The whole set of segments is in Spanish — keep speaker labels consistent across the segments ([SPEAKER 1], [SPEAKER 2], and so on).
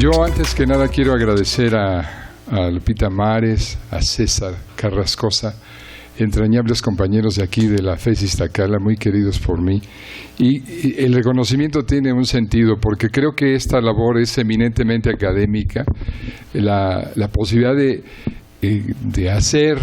[SPEAKER 1] Yo antes que nada quiero agradecer a Lupita Mares, a César Carrascosa, entrañables compañeros de aquí de la FES Iztacala, muy queridos por mí. Y el reconocimiento tiene un sentido, porque creo que esta labor es eminentemente académica. La posibilidad de hacer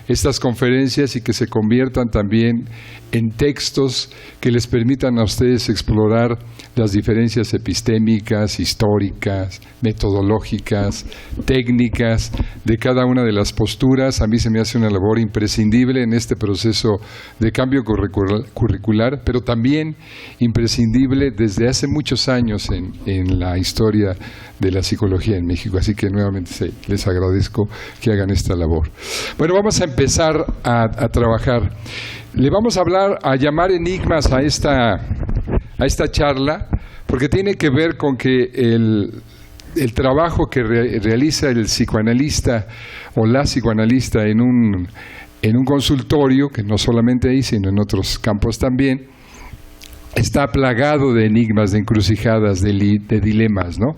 [SPEAKER 1] estas conferencias y que se conviertan también en textos que les permitan a ustedes explorar las diferencias epistémicas, históricas, metodológicas, técnicas de cada una de las posturas. A mí se me hace una labor imprescindible en este proceso de cambio curricular, pero también imprescindible desde hace muchos años en la historia de la psicología en México. Así que nuevamente les agradezco que hagan esta labor. Bueno, vamos a empezar a trabajar. Le vamos a llamar enigmas a esta charla, porque tiene que ver con que el trabajo que realiza el psicoanalista o la psicoanalista en un consultorio, que no solamente ahí, sino en otros campos también, está plagado de enigmas, de encrucijadas, de dilemas, ¿no?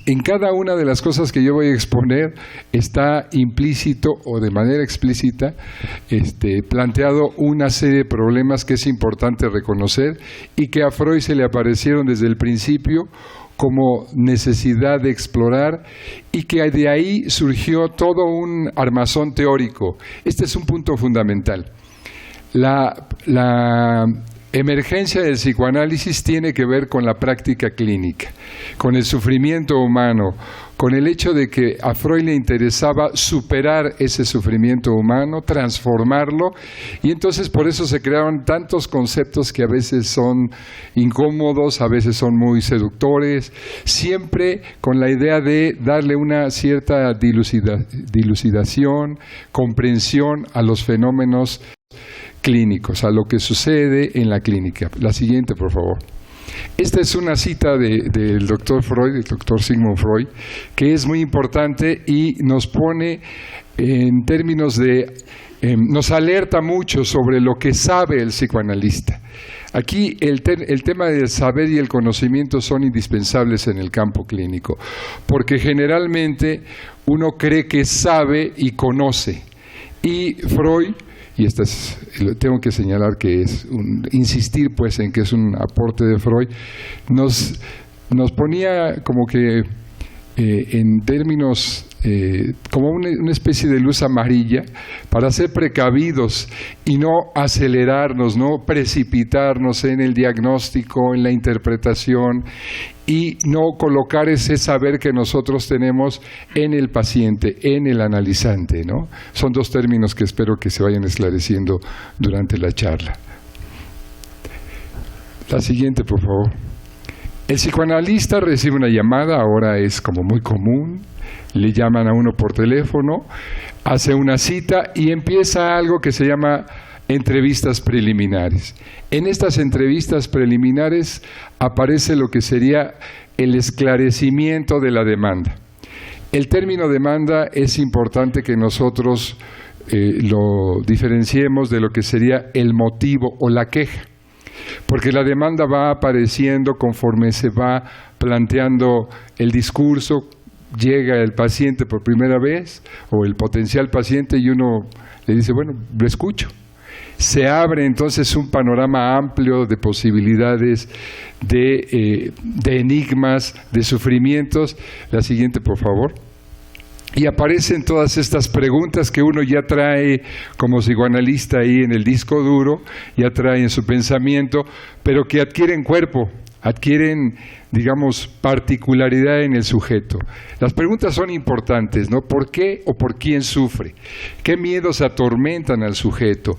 [SPEAKER 1] En cada una de las cosas que yo voy a exponer está implícito o de manera explícita planteado una serie de problemas que es importante reconocer y que a Freud se le aparecieron desde el principio como necesidad de explorar y que de ahí surgió todo un armazón teórico. Este es un punto fundamental. La emergencia del psicoanálisis tiene que ver con la práctica clínica, con el sufrimiento humano, con el hecho de que a Freud le interesaba superar ese sufrimiento humano, transformarlo, y entonces por eso se crearon tantos conceptos que a veces son incómodos, a veces son muy seductores, siempre con la idea de darle una cierta dilucidación, comprensión a los fenómenos clínicos, a lo que sucede en la clínica. La siguiente, por favor. Esta es una cita del doctor Freud, del doctor Sigmund Freud, que es muy importante y nos pone en términos nos alerta mucho sobre lo que sabe el psicoanalista. Aquí el tema del saber y el conocimiento son indispensables en el campo clínico, porque generalmente uno cree que sabe y conoce. Y Freud, y tengo que señalar que insistir pues en que es un aporte de Freud, nos ponía como que en términos como una especie de luz amarilla para ser precavidos y no acelerarnos, no precipitarnos en el diagnóstico, en la interpretación y no colocar ese saber que nosotros tenemos en el paciente, en el analizante, ¿no? Son dos términos que espero que se vayan esclareciendo durante la charla. La siguiente, por favor. El psicoanalista recibe una llamada, ahora es como muy común, le llaman a uno por teléfono, hace una cita y empieza algo que se llama entrevistas preliminares. En estas entrevistas preliminares aparece lo que sería el esclarecimiento de la demanda. El término demanda es importante que nosotros lo diferenciemos de lo que sería el motivo o la queja, porque la demanda va apareciendo conforme se va planteando el discurso. Llega el paciente por primera vez o el potencial paciente y uno le dice, bueno, lo escucho. Se abre entonces un panorama amplio de posibilidades, de enigmas, de sufrimientos. La siguiente, por favor. Y aparecen todas estas preguntas que uno ya trae como psicoanalista ahí en el disco duro, ya trae en su pensamiento, pero que adquieren cuerpo, adquieren, digamos, particularidad en el sujeto. Las preguntas son importantes, ¿no? ¿Por qué o por quién sufre? ¿Qué miedos atormentan al sujeto?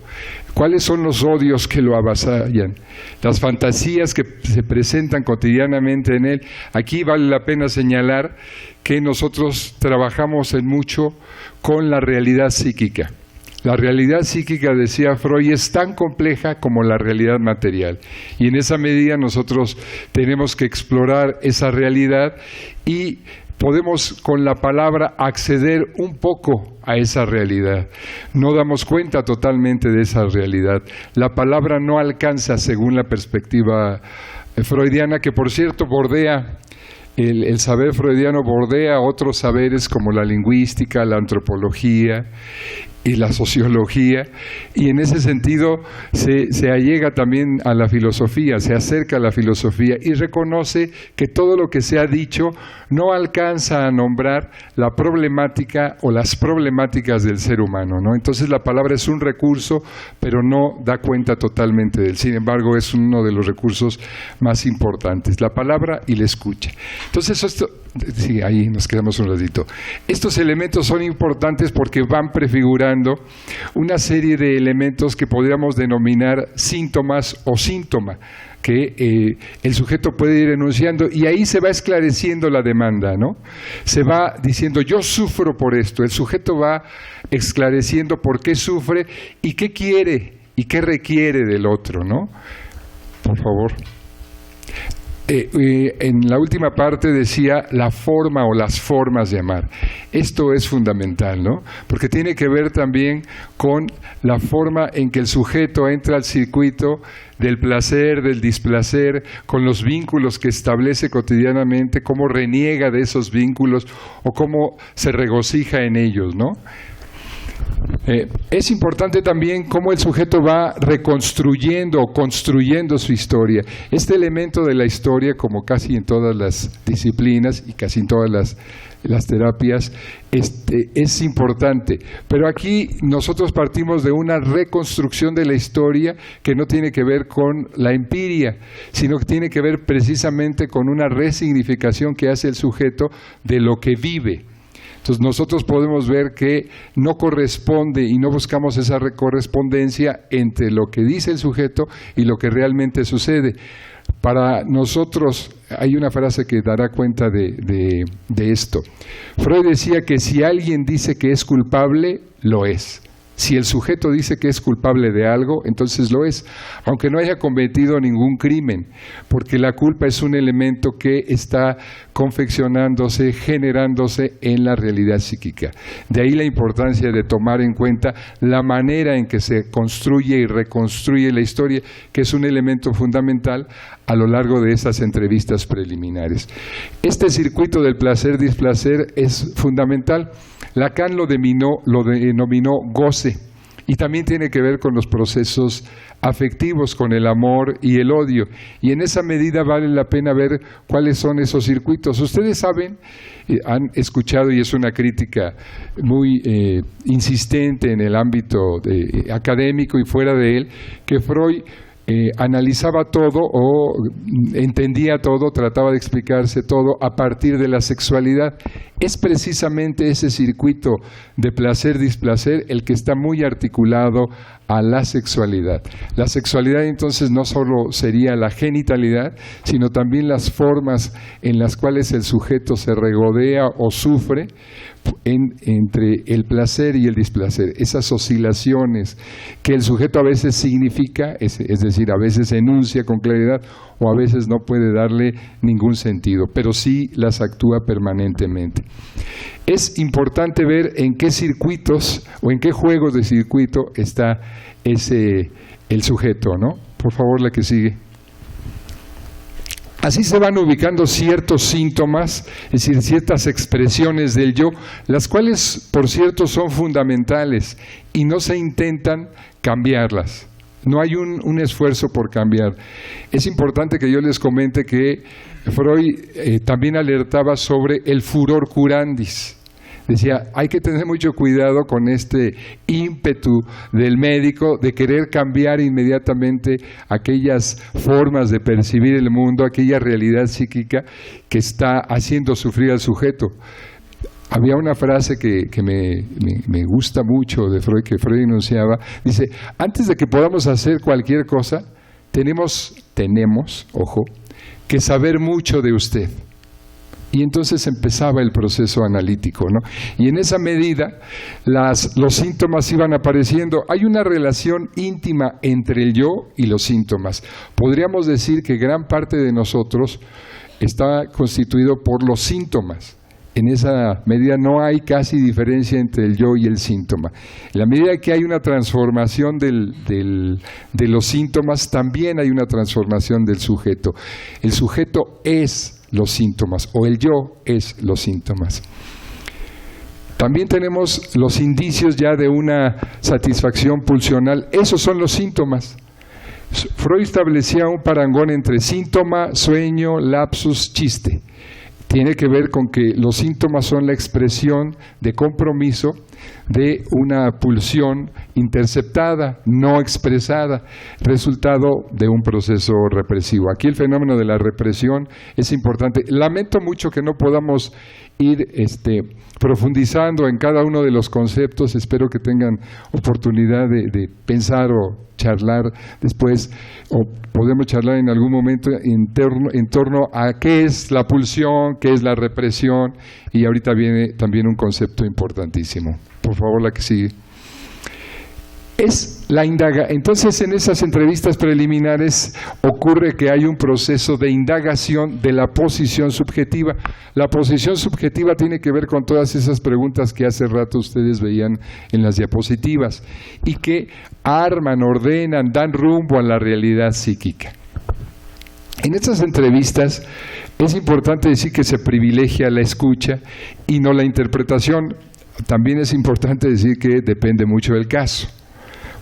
[SPEAKER 1] ¿Cuáles son los odios que lo avasallan? Las fantasías que se presentan cotidianamente en él. Aquí vale la pena señalar que nosotros trabajamos en mucho con la realidad psíquica. La realidad psíquica, decía Freud, es tan compleja como la realidad material. Y en esa medida nosotros tenemos que explorar esa realidad y podemos con la palabra acceder un poco a esa realidad. No damos cuenta totalmente de esa realidad. La palabra no alcanza según la perspectiva freudiana, que por cierto bordea el saber freudiano bordea otros saberes como la lingüística, la antropología y la sociología, y en ese sentido se allega también a la filosofía, se acerca a la filosofía y reconoce que todo lo que se ha dicho no alcanza a nombrar la problemática o las problemáticas del ser humano, ¿no? Entonces la palabra es un recurso, pero no da cuenta totalmente de él. Sin embargo, es uno de los recursos más importantes, la palabra y la escucha. Entonces esto, sí, ahí nos quedamos un ratito. Estos elementos son importantes porque van prefigurando una serie de elementos que podríamos denominar síntomas o síntoma, que el sujeto puede ir enunciando, y ahí se va esclareciendo la demanda, ¿no? Se va diciendo, yo sufro por esto. El sujeto va esclareciendo por qué sufre y qué quiere y qué requiere del otro, ¿no? Por favor. En la última parte decía la forma o las formas de amar. Esto es fundamental, ¿no? Porque tiene que ver también con la forma en que el sujeto entra al circuito del placer, del displacer, con los vínculos que establece cotidianamente, cómo reniega de esos vínculos o cómo se regocija en ellos, ¿no? Es importante también cómo el sujeto va reconstruyendo o construyendo su historia. Este elemento de la historia, como casi en todas las disciplinas y casi en todas las terapias, es importante. Pero aquí nosotros partimos de una reconstrucción de la historia que no tiene que ver con la empiria, sino que tiene que ver precisamente con una resignificación que hace el sujeto de lo que vive. Entonces nosotros podemos ver que no corresponde y no buscamos esa correspondencia entre lo que dice el sujeto y lo que realmente sucede. Para nosotros hay una frase que dará cuenta de esto. Freud decía que si alguien dice que es culpable, lo es. Si el sujeto dice que es culpable de algo, entonces lo es, aunque no haya cometido ningún crimen, porque la culpa es un elemento que está confeccionándose, generándose en la realidad psíquica. De ahí la importancia de tomar en cuenta la manera en que se construye y reconstruye la historia, que es un elemento fundamental a lo largo de estas entrevistas preliminares. Este circuito del placer-displacer es fundamental. Lacan lo denominó goce, y también tiene que ver con los procesos afectivos, con el amor y el odio, y en esa medida vale la pena ver cuáles son esos circuitos. Ustedes saben, han escuchado, y es una crítica muy insistente en el ámbito académico y fuera de él, que Freud analizaba todo o entendía todo, trataba de explicarse todo a partir de la sexualidad. Es precisamente ese circuito de placer-displacer el que está muy articulado a la sexualidad. La sexualidad entonces no solo sería la genitalidad, sino también las formas en las cuales el sujeto se regodea o sufre entre el placer y el displacer, esas oscilaciones que el sujeto a veces significa, es decir, a veces enuncia con claridad o a veces no puede darle ningún sentido, pero sí las actúa permanentemente. Es importante ver en qué circuitos o en qué juegos de circuito está el sujeto, ¿no? Por favor, la que sigue. Así se van ubicando ciertos síntomas, es decir, ciertas expresiones del yo, las cuales, por cierto, son fundamentales y no se intentan cambiarlas. No hay un esfuerzo por cambiar. Es importante que yo les comente que Freud también alertaba sobre el furor curandis. Decía, hay que tener mucho cuidado con este ímpetu del médico de querer cambiar inmediatamente aquellas formas de percibir el mundo, aquella realidad psíquica que está haciendo sufrir al sujeto. Había una frase que me gusta mucho de Freud, que Freud enunciaba, dice, antes de que podamos hacer cualquier cosa, tenemos, ojo, que saber mucho de usted. Y entonces empezaba el proceso analítico, ¿no? Y en esa medida los síntomas iban apareciendo. Hay una relación íntima entre el yo y los síntomas. Podríamos decir que gran parte de nosotros está constituido por los síntomas. En esa medida no hay casi diferencia entre el yo y el síntoma. En la medida que hay una transformación de los síntomas, también hay una transformación del sujeto. El sujeto es los síntomas, o el yo es los síntomas. También tenemos los indicios ya de una satisfacción pulsional. Esos son los síntomas. Freud establecía un parangón entre síntoma, sueño, lapsus, chiste. Tiene que ver con que los síntomas son la expresión de compromiso de una pulsión interceptada, no expresada, resultado de un proceso represivo. Aquí el fenómeno de la represión es importante. Lamento mucho que no podamos ir profundizando en cada uno de los conceptos. Espero que tengan oportunidad de pensar o charlar después, o podemos charlar en algún momento en torno a qué es la pulsión, qué es la represión, y ahorita viene también un concepto importantísimo. Por favor, la que sigue. Entonces, en esas entrevistas preliminares ocurre que hay un proceso de indagación de la posición subjetiva. La posición subjetiva tiene que ver con todas esas preguntas que hace rato ustedes veían en las diapositivas y que arman, ordenan, dan rumbo a la realidad psíquica. En estas entrevistas es importante decir que se privilegia la escucha y no la interpretación. También es importante decir que depende mucho del caso.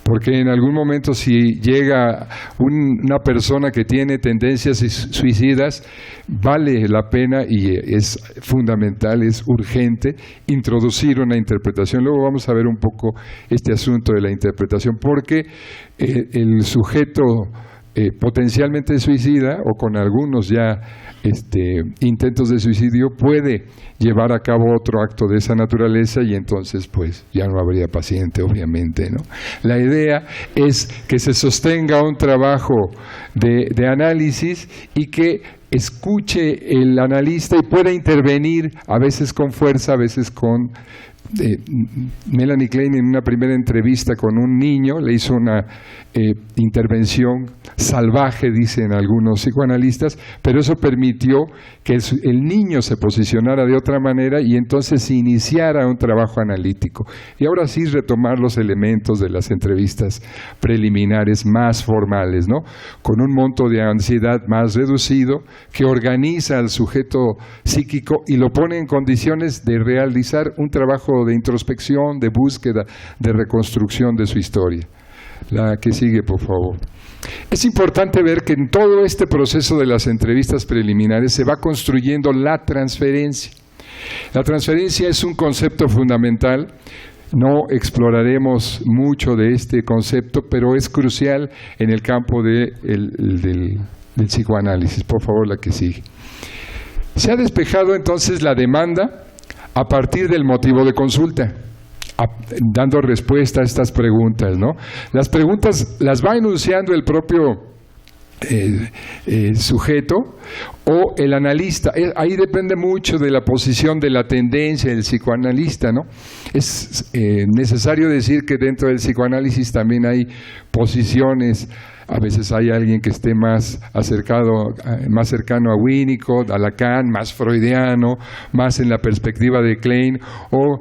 [SPEAKER 1] Porque en algún momento si llega una persona que tiene tendencias suicidas, vale la pena y es fundamental, es urgente introducir una interpretación. Luego vamos a ver un poco este asunto de la interpretación, porque el sujeto potencialmente suicida o con algunos ya intentos de suicidio puede llevar a cabo otro acto de esa naturaleza y entonces pues ya no habría paciente, obviamente, ¿no? La idea es que se sostenga un trabajo de análisis y que escuche el analista y pueda intervenir, a veces con fuerza, a veces con... Melanie Klein en una primera entrevista con un niño le hizo una intervención salvaje, dicen algunos psicoanalistas, pero eso permitió que el niño se posicionara de otra manera y entonces se iniciara un trabajo analítico. Y ahora sí retomar los elementos de las entrevistas preliminares más formales, ¿no? Con un monto de ansiedad más reducido que organiza al sujeto psíquico y lo pone en condiciones de realizar un trabajo de introspección, de búsqueda, de reconstrucción de su historia. La que sigue, por favor. Es importante ver que en todo este proceso de las entrevistas preliminares se va construyendo la transferencia. La transferencia es un concepto fundamental. No exploraremos mucho de este concepto, pero es crucial en el campo del psicoanálisis. Por favor, la que sigue. Se ha despejado entonces la demanda a partir del motivo de consulta, dando respuesta a estas preguntas, ¿no? Las preguntas las va enunciando el propio sujeto o el analista. Ahí depende mucho de la posición de la tendencia del psicoanalista, ¿no? Es necesario decir que dentro del psicoanálisis también hay posiciones. A veces hay alguien que esté más cercano a Winnicott, a Lacan, más freudiano, más en la perspectiva de Klein, o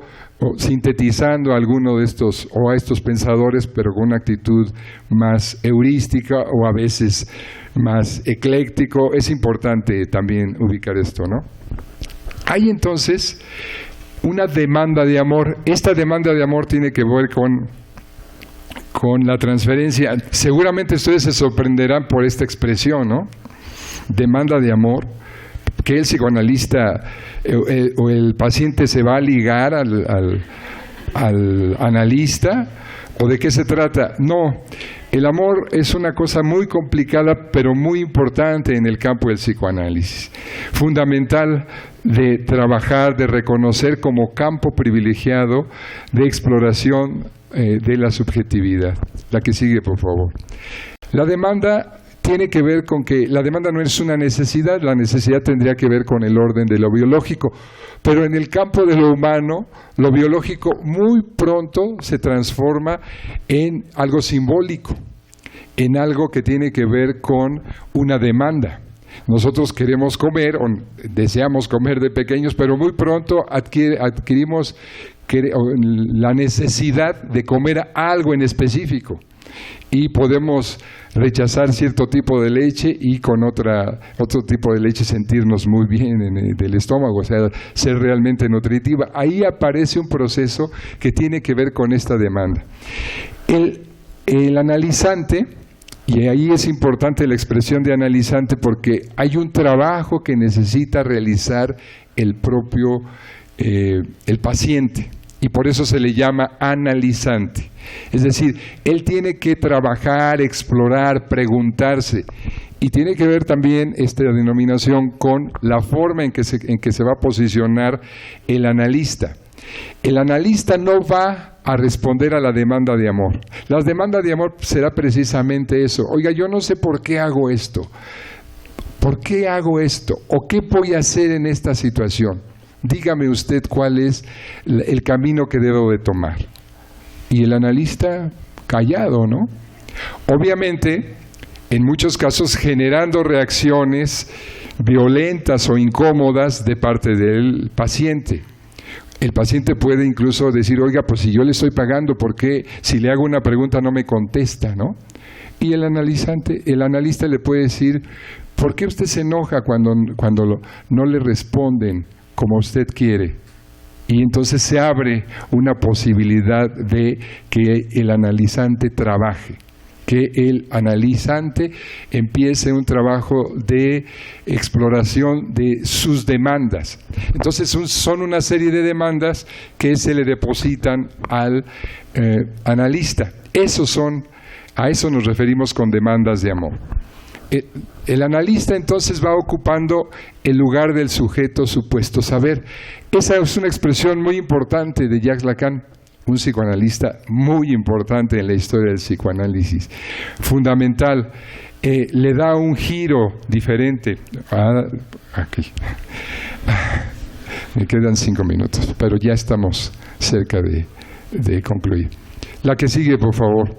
[SPEAKER 1] sintetizando a alguno de estos o a estos pensadores, pero con una actitud más heurística o a veces más ecléctico. Es importante también ubicar esto, ¿no? Hay entonces una demanda de amor. Esta demanda de amor tiene que ver con la transferencia. Seguramente ustedes se sorprenderán por esta expresión, ¿no? Demanda de amor, que el psicoanalista o el paciente se va a ligar al analista, o de qué se trata. No, el amor es una cosa muy complicada, pero muy importante en el campo del psicoanálisis. Fundamental de trabajar, de reconocer como campo privilegiado de exploración de la subjetividad. La que sigue, por favor. La demanda tiene que ver con que la demanda no es una necesidad, la necesidad tendría que ver con el orden de lo biológico, pero en el campo de lo humano, lo biológico muy pronto se transforma en algo simbólico, en algo que tiene que ver con una demanda. Nosotros queremos comer o deseamos comer de pequeños, pero muy pronto adquirimos la necesidad de comer algo en específico. y podemos rechazar cierto tipo de leche y con otro tipo de leche sentirnos muy bien del estómago, o sea, ser realmente nutritiva. Ahí aparece un proceso que tiene que ver con esta demanda. El analizante, y ahí es importante la expresión de analizante porque hay un trabajo que necesita realizar el propio el paciente, y por eso se le llama analizante. Es decir, él tiene que trabajar, explorar, preguntarse, y tiene que ver también esta denominación con la forma en que se va a posicionar el analista. El analista no va a responder a la demanda de amor. La demanda de amor será precisamente eso. Oiga, yo no sé por qué hago esto. ¿Por qué hago esto? ¿O qué voy a hacer en esta situación? Dígame usted cuál es el camino que debo de tomar. Y el analista callado, ¿no? Obviamente, en muchos casos generando reacciones violentas o incómodas de parte del paciente. El paciente puede incluso decir, oiga, pues si yo le estoy pagando, ¿por qué si le hago una pregunta no me contesta, ¿no? Y el analista le puede decir, ¿por qué usted se enoja cuando no le responden como usted quiere? Y entonces se abre una posibilidad de que el analizante trabaje, que el analizante empiece un trabajo de exploración de sus demandas. Entonces son una serie de demandas que se le depositan al analista. A eso nos referimos con demandas de amor. El analista entonces va ocupando el lugar del sujeto supuesto saber. Esa es una expresión muy importante de Jacques Lacan, un psicoanalista muy importante en la historia del psicoanálisis, fundamental. Le da un giro diferente. Aquí. Me quedan 5 minutos, pero ya estamos cerca de concluir. La que sigue, por favor.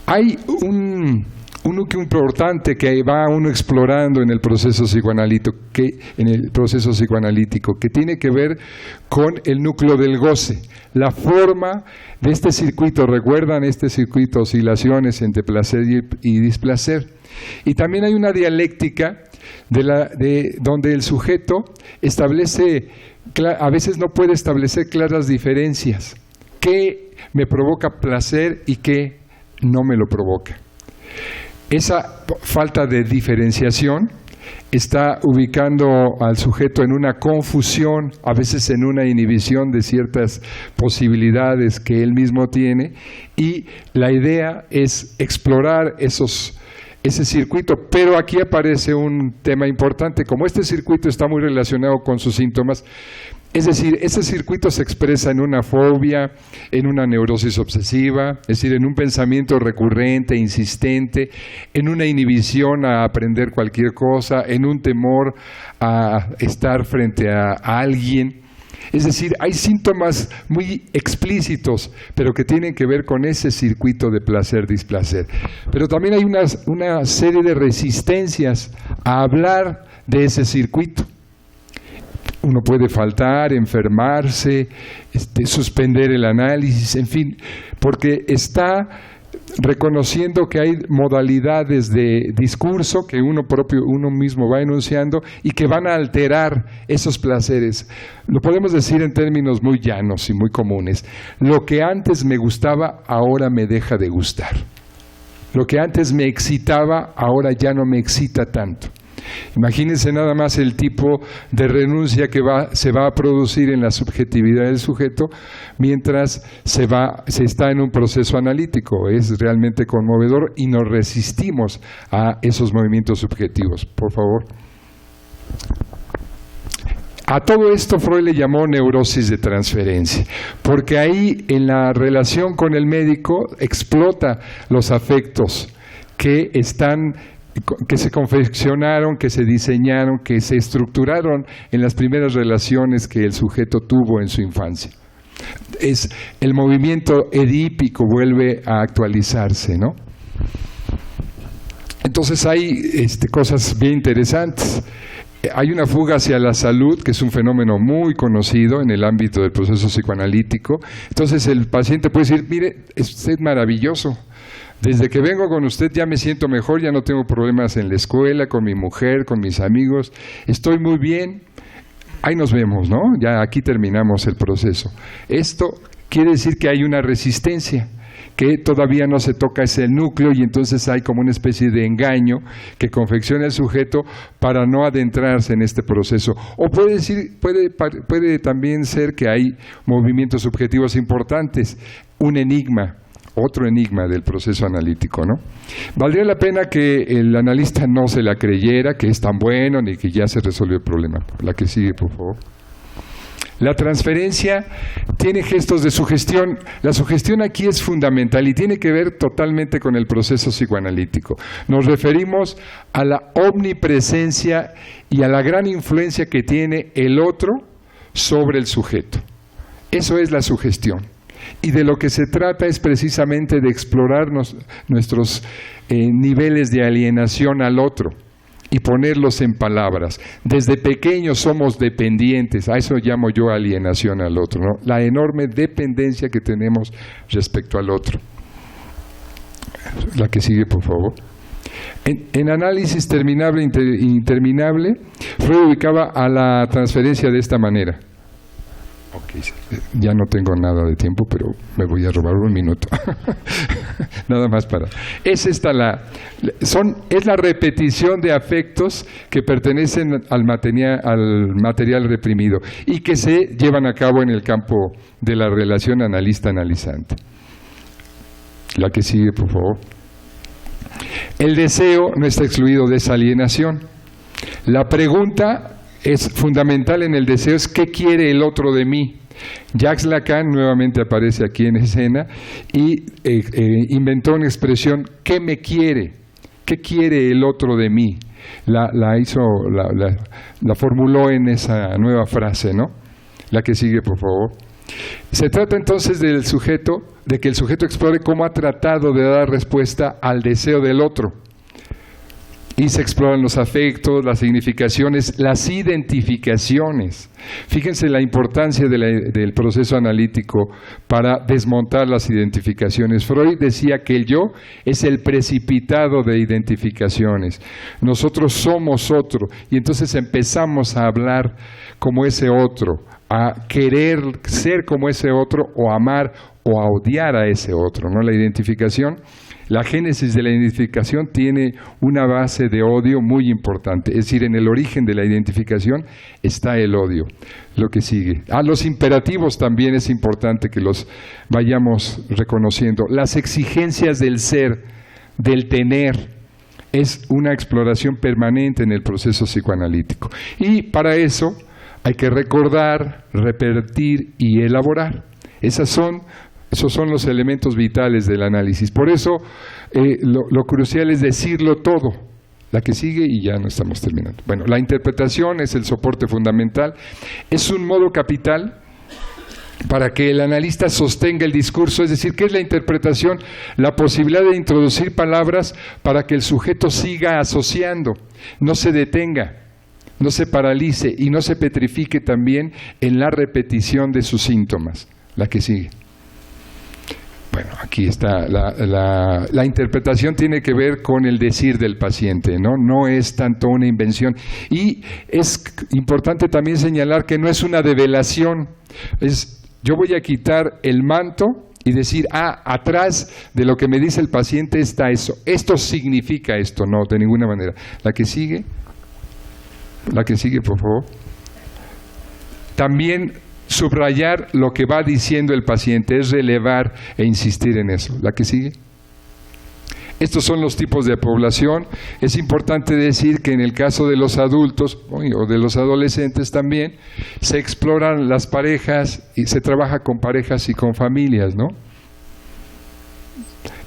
[SPEAKER 1] Hay un núcleo importante que va uno explorando en el proceso psicoanalítico, que tiene que ver con el núcleo del goce, la forma de este circuito. ¿Recuerdan este circuito? Oscilaciones entre placer y displacer. Y también hay una dialéctica donde el sujeto establece, a veces no puede establecer claras diferencias. ¿Qué me provoca placer y qué no me lo provoca? Esa falta de diferenciación está ubicando al sujeto en una confusión, a veces en una inhibición de ciertas posibilidades que él mismo tiene, y la idea es explorar ese circuito. Pero aquí aparece un tema importante. Como este circuito está muy relacionado con sus síntomas, es decir, ese circuito se expresa en una fobia, en una neurosis obsesiva, es decir, en un pensamiento recurrente, insistente, en una inhibición a aprender cualquier cosa, en un temor a estar frente a alguien. Es decir, hay síntomas muy explícitos, pero que tienen que ver con ese circuito de placer-displacer. Pero también hay una serie de resistencias a hablar de ese circuito. Uno puede faltar, enfermarse, suspender el análisis, en fin, porque está reconociendo que hay modalidades de discurso que uno mismo va enunciando y que van a alterar esos placeres. Lo podemos decir en términos muy llanos y muy comunes. Lo que antes me gustaba, ahora me deja de gustar. Lo que antes me excitaba, ahora ya no me excita tanto. Imagínense nada más el tipo de renuncia que se va a producir en la subjetividad del sujeto mientras se está en un proceso analítico. Es realmente conmovedor y nos resistimos a esos movimientos subjetivos. Por favor. A todo esto Freud le llamó neurosis de transferencia, porque ahí en la relación con el médico explota los afectos que se confeccionaron, que se diseñaron, que se estructuraron en las primeras relaciones que el sujeto tuvo en su infancia. El movimiento edípico vuelve a actualizarse, ¿no? Entonces hay cosas bien interesantes. Hay una fuga hacia la salud, que es un fenómeno muy conocido en el ámbito del proceso psicoanalítico. Entonces el paciente puede decir, mire, es usted maravilloso. Desde que vengo con usted ya me siento mejor, ya no tengo problemas en la escuela, con mi mujer, con mis amigos. Estoy muy bien. Ahí nos vemos, ¿no? Ya aquí terminamos el proceso. Esto quiere decir que hay una resistencia, que todavía no se toca ese núcleo y entonces hay como una especie de engaño que confecciona el sujeto para no adentrarse en este proceso. O puede también ser que hay movimientos subjetivos importantes, un enigma, otro enigma del proceso analítico, ¿no? Valdría la pena que el analista no se la creyera, que es tan bueno, ni que ya se resolvió el problema. La que sigue, por favor. La transferencia tiene gestos de sugestión. La sugestión aquí es fundamental y tiene que ver totalmente con el proceso psicoanalítico. Nos referimos a la omnipresencia y a la gran influencia que tiene el otro sobre el sujeto. Eso es la sugestión. Y de lo que se trata es precisamente de explorar nuestros niveles de alienación al otro y ponerlos en palabras. Desde pequeños somos dependientes, a eso llamo yo alienación al otro, ¿no? La enorme dependencia que tenemos respecto al otro. La que sigue, por favor. En análisis terminable e interminable, Freud ubicaba a la transferencia de esta manera. Okay, ya no tengo nada de tiempo, pero me voy a robar un minuto. Nada más para... Es la repetición de afectos que pertenecen al material reprimido y que se llevan a cabo en el campo de la relación analista-analizante. La que sigue, por favor. El deseo no está excluido de esa alienación. La pregunta es fundamental en el deseo, es ¿qué quiere el otro de mí? Jacques Lacan nuevamente aparece aquí en escena y inventó una expresión, ¿qué me quiere? ¿Qué quiere el otro de mí? La formuló en esa nueva frase, ¿no? La que sigue, por favor. Se trata entonces del sujeto, de que el sujeto explore cómo ha tratado de dar respuesta al deseo del otro. Y se exploran los afectos, las significaciones, las identificaciones. Fíjense la importancia del proceso analítico para desmontar las identificaciones. Freud decía que el yo es el precipitado de identificaciones. Nosotros somos otro y entonces empezamos a hablar como ese otro, a querer ser como ese otro o amar o a odiar a ese otro, ¿no? La identificación. La génesis de la identificación tiene una base de odio muy importante, es decir, en el origen de la identificación está el odio. Lo que sigue. Los imperativos también es importante que los vayamos reconociendo. Las exigencias del ser, del tener, es una exploración permanente en el proceso psicoanalítico. Y para eso hay que recordar, repetir y elaborar. Esos son los elementos vitales del análisis. Por eso lo crucial es decirlo todo. La que sigue y ya no estamos terminando. Bueno, la interpretación es el soporte fundamental. Es un modo capital para que el analista sostenga el discurso. Es decir, ¿qué es la interpretación? La posibilidad de introducir palabras para que el sujeto siga asociando, no se detenga, no se paralice y no se petrifique también en la repetición de sus síntomas. La que sigue. Bueno, aquí está, la interpretación tiene que ver con el decir del paciente, ¿no? No es tanto una invención. Y es importante también señalar que no es una develación. Yo voy a quitar el manto y decir, atrás de lo que me dice el paciente está eso. Esto significa esto, no, de ninguna manera. La que sigue, por favor. También subrayar lo que va diciendo el paciente, es relevar e insistir en eso. La que sigue. Estos son los tipos de población. Es importante decir que en el caso de los adultos o de los adolescentes también se exploran las parejas y se trabaja con parejas y con familias, ¿no?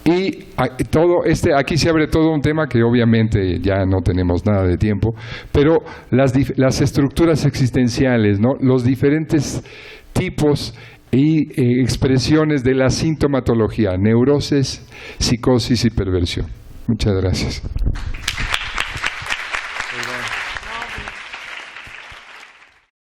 [SPEAKER 1] Y aquí se abre todo un tema que obviamente ya no tenemos nada de tiempo, pero las estructuras existenciales, ¿no? Los diferentes tipos y expresiones de la sintomatología, neurosis, psicosis y perversión. Muchas gracias.